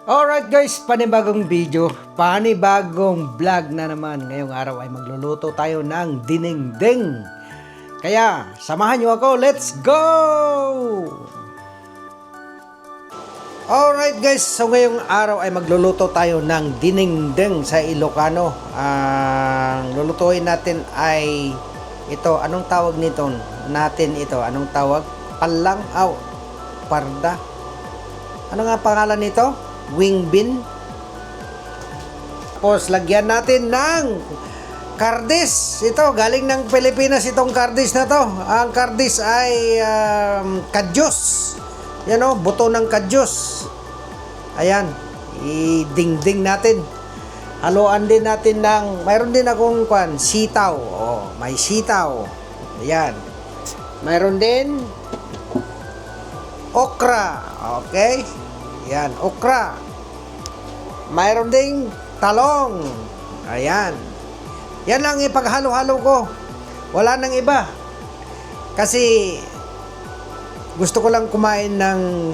Alright guys, panibagong video, panibagong vlog na naman. Ngayong araw ay magluluto tayo ng dinengdeng. Kaya, samahan nyo ako, let's go! Alright guys, so ngayong araw ay magluluto tayo ng dinengdeng sa Ilocano. Ang lulutuin natin ay ito, anong tawag nito? Anong tawag? Palang, parda. Ano nga pangalan nito? Wing bean. Tapos lagyan natin ng kardis. Ito galing ng Pilipinas itong kardis na to. Ang kardis ay kadyos. Yan o, buto ng kadyos. Ayan, idingding natin. Haluan din natin ng, mayroon din akong sitaw. Oh, may sitaw. Ayan. Mayroon din okra. Okay. Ayan, okra. Mayroon ding talong. Ayan. Yan lang ipaghalo-halo ko. Wala nang iba. Kasi gusto ko lang kumain ng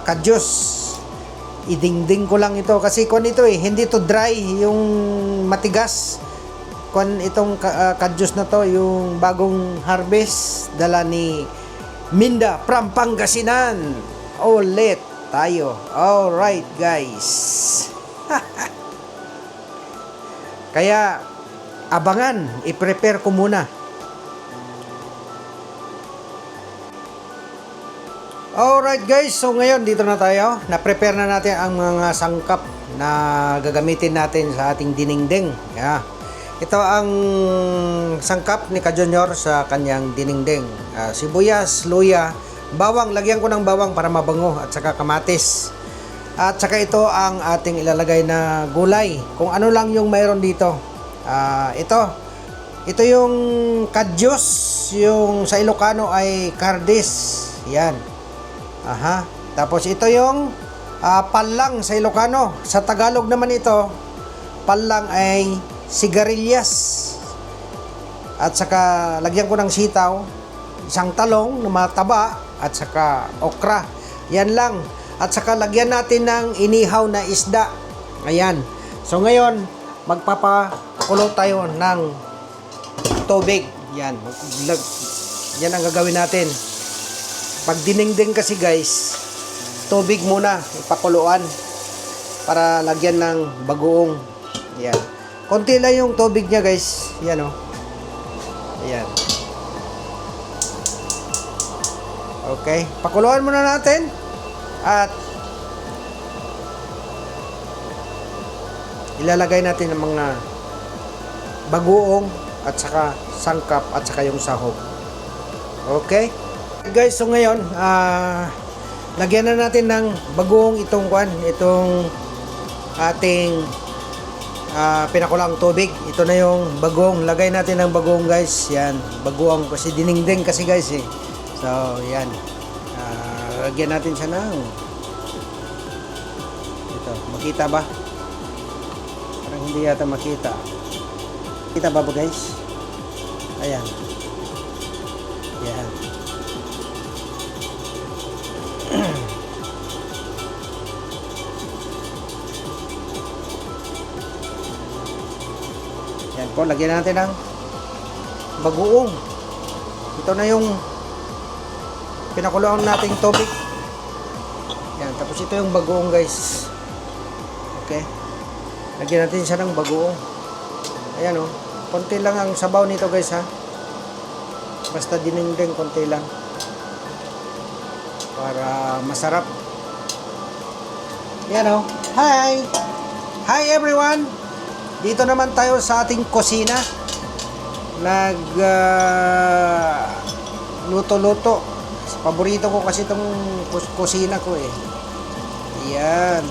kadyos. Idingding ko lang ito. Kasi ito hindi to dry. Yung matigas. Itong kadyos na to, yung bagong harvest, dala ni Minda from Pangasinan. Ulit tayo. Alright guys. Kaya abangan, i-prepare ko muna. Alright guys, so ngayon dito na tayo. Na-prepare na natin ang mga sangkap na gagamitin natin sa ating dinengdeng. Yeah. Ito ang sangkap ni Ka-Junior sa kanyang dinengdeng. Sibuyas, luya, bawang, lagyan ko ng bawang para mabango, at saka kamatis. At saka ito ang ating ilalagay na gulay. Kung ano lang yung mayroon dito. Ito yung kadyos, yung sa Ilocano ay kardis. Yan. Aha. Tapos ito yung palang sa Ilocano. Sa Tagalog naman ito, palang ay sigarilyas. At saka lagyan ko ng sitaw, isang talong na mataba, at saka okra. Yan lang. At saka lagyan natin ng inihaw na isda. Ayan. So ngayon, magpapakulo tayo ng tubig. Yan. Yan ang gagawin natin. Pag dinengdeng kasi guys, tubig muna ipakuluan para lagyan ng bagoong. Yan. Konti lang yung tubig niya guys. Yan o. Ayan. Okay. Pakuluan muna natin. At ilalagay natin ang mga bagoong at saka sangkap at saka yung sahog. Okay. Guys, so ngayon lagyan na natin ng bagoong itong ating pinakulang tubig. Ito na yung bagong. Lagay natin ng bagong guys. Yan. Bagoong. Kasi dinengdeng kasi guys eh. So, yan. Lagyan natin siya ng ito. Makita ba? Parang hindi yata makita. Kita ba guys? Ayan. Yan. Yan po, lagyan natin ng bagoong. Ito na yung pinakuluan nating tubig. Yan, tapos ito yung bagoong guys. Okay. Lagyan natin siya ng bagoong. Ayan o. Konti lang ang sabaw nito guys ha. Basta dinengdeng konti lang. Para masarap. Yan o. Hi! Hi everyone! Dito naman tayo sa ating kusina. Luto-luto. Paborito ko kasi itong kusina ko eh. Yan.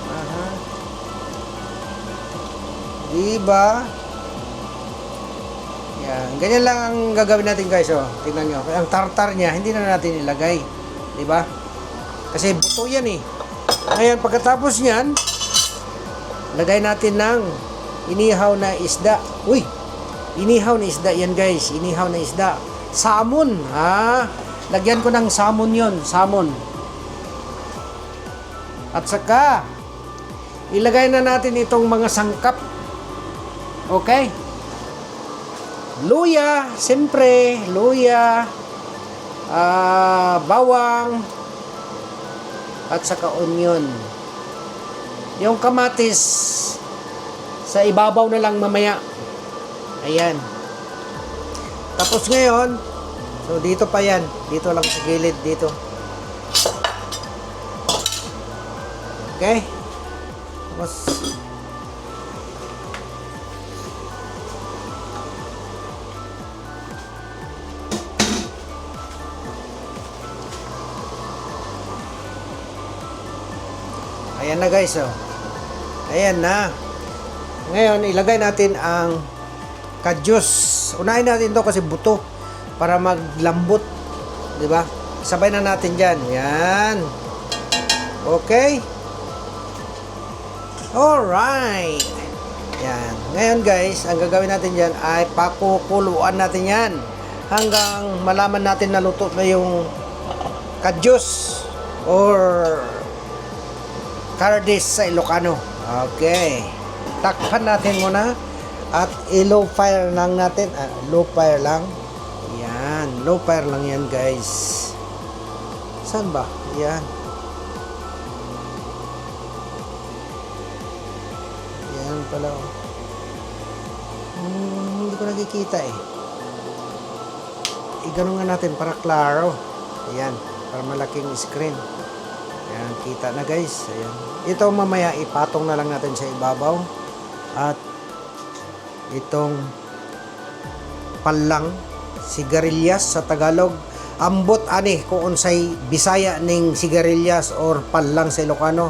Aha. Diba? Yan. Ganyan lang ang gagawin natin guys. Oh. Tingnan nyo. Ang tartar niya, hindi na natin ilagay. Diba? Kasi buto yan eh. Ngayon, pagkatapos niyan, lagay natin ng inihaw na isda. Uy! Inihaw na isda yan guys. Inihaw na isda. Salmon. Lagyan ko ng salmon yon, salmon. At saka, ilagay na natin itong mga sangkap. Okay? Luya, siyempre, luya, bawang, at saka onion. Yung kamatis, sa ibabaw na lang mamaya. Ayan. Tapos ngayon, so dito pa yan. Dito lang sa gilid, dito. Okay? Tapos, ayan na guys, oh. Ayan na. Ngayon, ilagay natin ang kadyos. Unahin natin to kasi buto para maglambot, 'di ba? Sabay na natin diyan. Yan. Okay? Alright. Yan. Ngayon guys, ang gagawin natin diyan ay pakukuluan natin 'yan hanggang malaman natin na luto na yung kadyos or Cardis sa Ilocano. Okay. Takpan natin muna at i-low fire lang natin. Low fire lang. Yan. Low fire lang yan guys. Saan ba? Yan. Yan pala. Hindi ko nakikita eh. I-ganon nga natin para klaro. Ayan. Para malaking screen. Ayan. Kita na guys. Ayan. Ito mamaya ipatong na lang natin sa ibabaw. At itong palang sigarilyas sa Tagalog, ambot ani kung unsay Bisaya ning sigarilyas or palang sa Ilocano,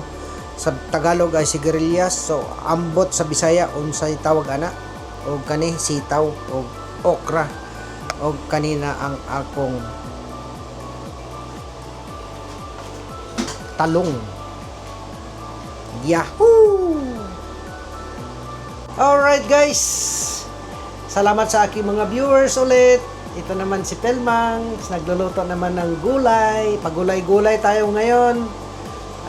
sa Tagalog ay sigarilyas. So ambot sa Bisaya unsay tawag ana, o kani sitaw o okra, o kanina ang akong talong. Yahoo! Alright guys, salamat sa aking mga viewers ulit. Ito naman si Pelmang, nagluluto naman ng gulay. Pagulay-gulay tayo ngayon.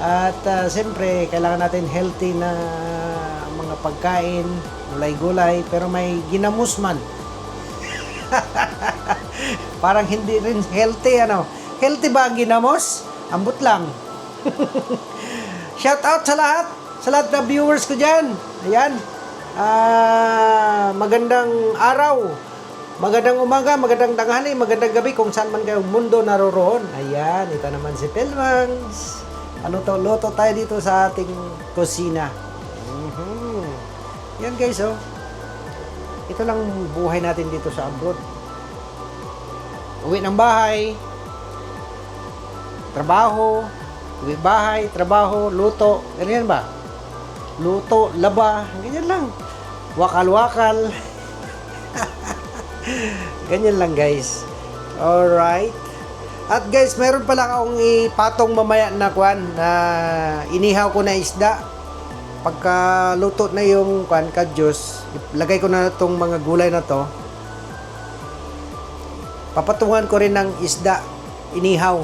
At siyempre, kailangan natin healthy na mga pagkain, gulay-gulay, pero may ginamos man. Parang hindi rin healthy, ano? Healthy ba ang ginamos? Ambot lang. Shout out sa lahat na viewers ko dyan. Ayan. Magandang araw, magandang umaga, magandang tanghali, magandang gabi kung saan man kayong mundo naroroon. Ayan, ito naman si Pelmangs. Luto tayo dito sa ating kusina. Yan guys, oh. Ito lang buhay natin dito sa abroad. Uwi ng bahay, trabaho, uwi bahay, trabaho, luto. Ganyan ba? Luto, laba, ganyan lang. Wakal-wakal. Ganyan lang guys. Alright. At guys, meron pala akong ipatong mamaya na kwan na inihaw ko na isda. Pagka luto na yung kwan kadyos, lagay ko na itong mga gulay na to. Papatungan ko rin ng isda, inihaw.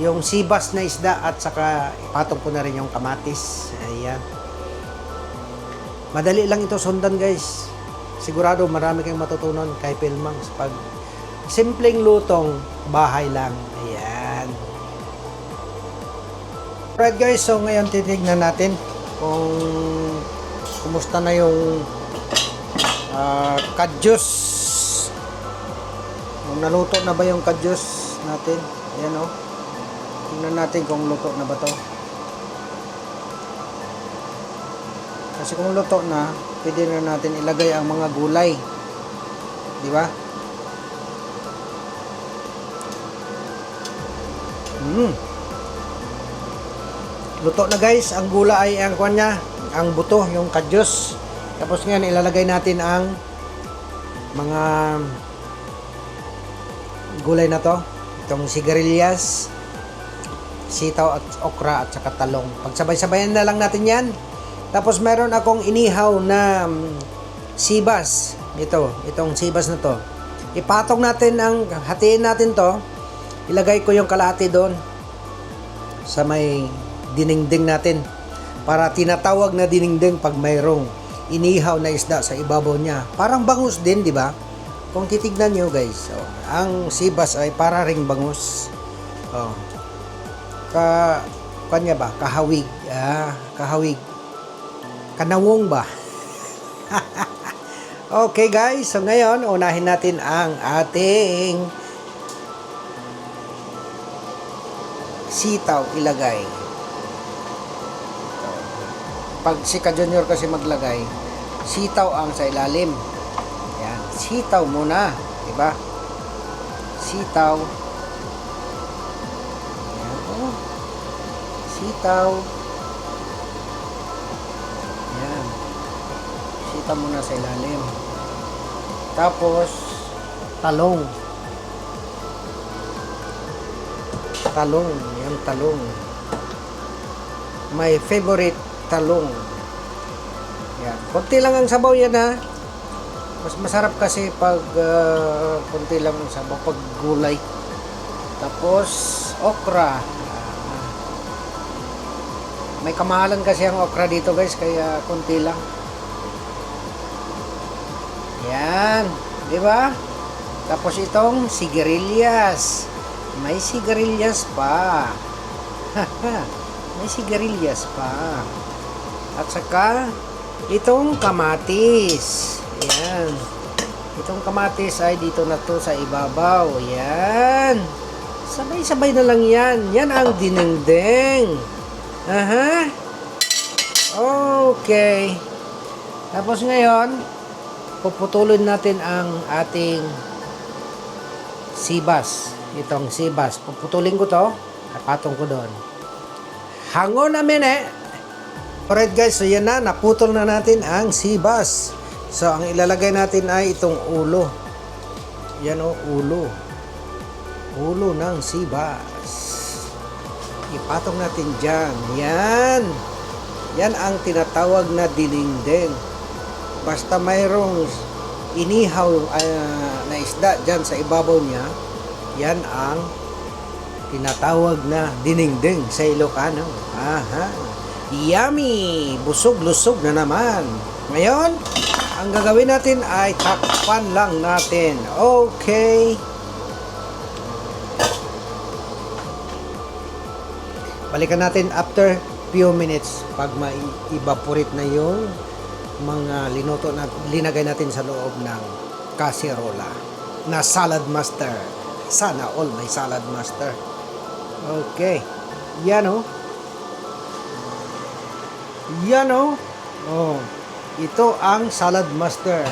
Yung sibas na isda at saka ipatong ko na rin yung kamatis. Ayan. Madali lang ito sundan guys. Sigurado marami kayong matutunan kay Pelmangs pag simpleng lutong bahay lang. Ayan. Alright guys, so ngayon titignan natin kung kumusta na yung kadyos. Kung naluto na ba yung kadyos natin. Ayan o. Tingnan natin kung luto na ba to. Kasi kung luto na, pwede na natin ilagay ang mga gulay. Di ba? Luto na guys, ang gula ay ang kanya, ang buto, yung kadyos. Tapos ngayon ilalagay natin ang mga gulay na to. Itong sigarilyas, sitaw at okra at saka talong. Pagsabay-sabayan na lang natin yan. Tapos meron akong inihaw na sibas. Itong sibas na to. Ipatong natin hatiin natin to ilagay ko yung kalahati doon sa may dinengdeng natin para tinatawag na dinengdeng pag mayroong inihaw na isda sa ibabaw niya. Parang bangus din, di ba? Kung titignan nyo guys, ang sibas ay para ring bangus. Kanya ba? Kahawig. Kahawig. Kanawong ba? Okay guys, so ngayon unahin natin ang ating sitaw ilagay. Pag si Ka Junior kasi maglagay, sitaw ang sa ilalim. Yan, sitaw muna, di ba? Sitaw. Yan, sitaw. Yan. Sitaw muna sa ilalim. Tapos talong. Talong, yan talong. My favorite talong. Yan. Konti lang ang sabaw yan ha. Mas masarap kasi pag konti lang ang sabaw pag gulay. Tapos okra. May kamahalan kasi ang okra dito guys, kaya konti lang. Yan, di ba? Tapos itong sigarilyas. May sigarilyas pa. May sigarilyas pa. At saka itong kamatis. Yan. Itong kamatis ay dito na to sa ibabaw. Yan. Sabay-sabay na lang yan. Yan ang dinengdeng. Aha. Okay. Tapos ngayon, puputulin natin ang ating sibas. Itong sibas. Puputulin ko to. Napatong ko doon. Hango na mene. Alright guys, so yan na. Naputol na natin ang sibas. So, ang ilalagay natin ay itong ulo. Yan o, ulo. Ulo ng sibas. Ipatong natin dyan. Yan. Yan ang tinatawag na dinengdeng. Basta mayroong inihaw na isda dyan sa ibabaw niya, yan ang tinatawag na dinengdeng sa Ilocano. Aha. Yummy! Busog-lusog na naman. Ngayon, ang gagawin natin ay takpan lang natin. Okay. Balikan natin after few minutes pag ma-evaporate na yung mga linuto na linagay natin sa loob ng kasirola na salad master. Sana all may salad master. Okay. Yan o. Yan o. Oh. Ito ang salad master.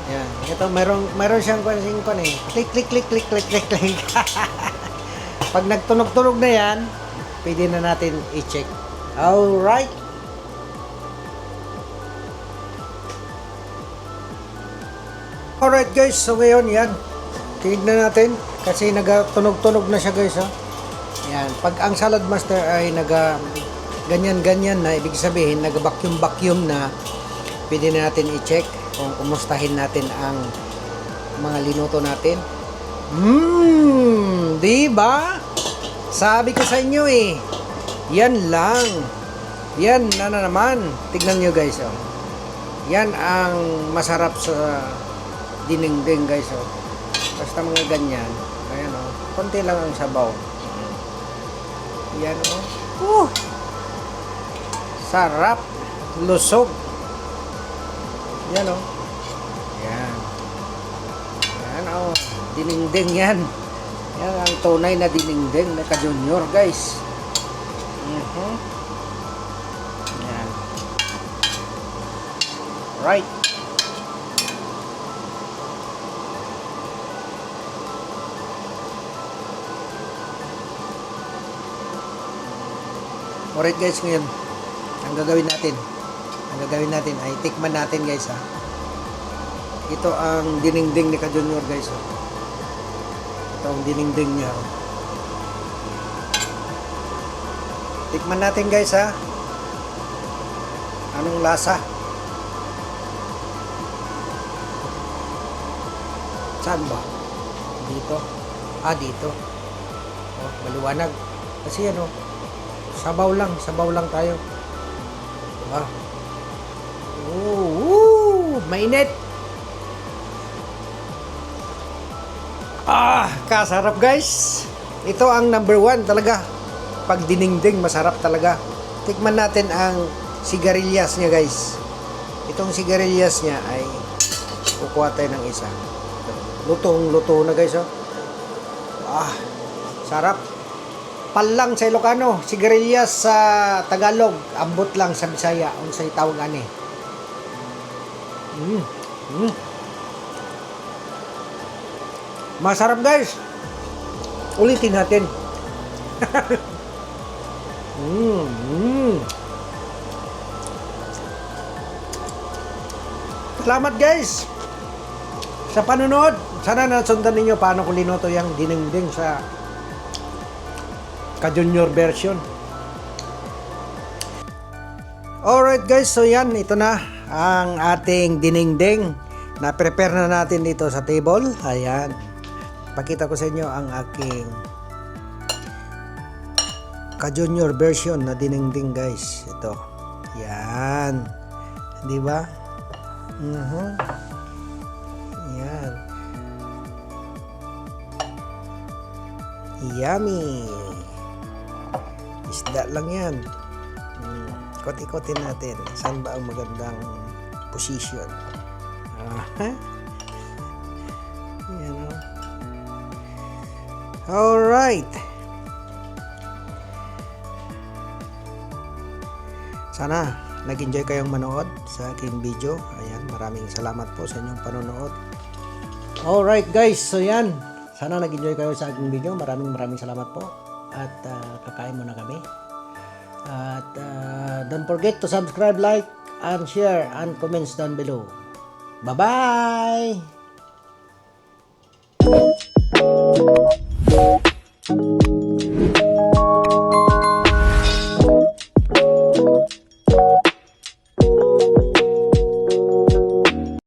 Yan. Ito meron siyang kasing eh. Click click click click click click click. Pag nagtunog-tunog na yan, pwede na natin i-check. Alright. Alright guys, so ngayon yan. Tignan natin kasi nagtunog-tunog na siya guys. Yan. Pag ang salad master ay ganyan-ganyan na, ibig sabihin nag-vacuum-vacuum na, pwede na natin i-check kung kumustahin natin ang mga linuto natin. Di ba? Sabi ko sa inyo eh. Yan lang. Yan na naman. Tignan nyo guys. Yan ang masarap sa dinengdeng guys. Basta mga ganyan. Ayan o. Konti lang ang sabaw. Yan o. Sarap. Lusog. Yan o. Yan. Yan o. Dinengdeng yan. Yan ang tunay na dinengdeng na Ka Junior guys. Yan. Right. Alright guys, ngayon ang gagawin natin ay tikman natin guys ha. Ito ang dinengdeng ni Ka Junior guys. Ito ang dinengdeng niya. Tikman natin guys ha. Anong lasa? Saan ba? Dito. Dito. Oh, maliwanag. Kasi ano, sabaw lang tayo. Diba? Mainit. Kasarap guys. Ito ang number 1 talaga. Pag dinengdeng, masarap talaga. Tikman natin ang sigarilyas niya guys. Itong sigarilyas niya ay kukuha tayo ng isa. Lutong-luto na guys. Oh. Sarap. Palang sa Ilocano, sigarilyas sa Tagalog, ambot lang sa Bisaya, unsay tawag ani. Masarap guys. Ulitin natin. Salamat guys sa panonood. Sana nasundan ninyo paano ko linuto yung dinengdeng sa ka-junior version. Alright guys, so yan, ito na ang ating dinengdeng na prepare na natin dito sa table. Ayan, pakita ko sa inyo ang aking ka-junior version na dinengdeng guys. Ito, yan, di ba? Yan, yummy. Isda lang yan. Ikot-ikotin natin. Saan ba ang magandang position? Yan o. Alright. Sana nag-enjoy kayong manood sa aking video. Ayan, maraming salamat po sa inyong panonood. Alright guys, so yan. Sana nag-enjoy kayo sa aking video. Maraming salamat po. At kakain muna kami. At don't forget to subscribe, like, and share, and comments down below. Bye-bye!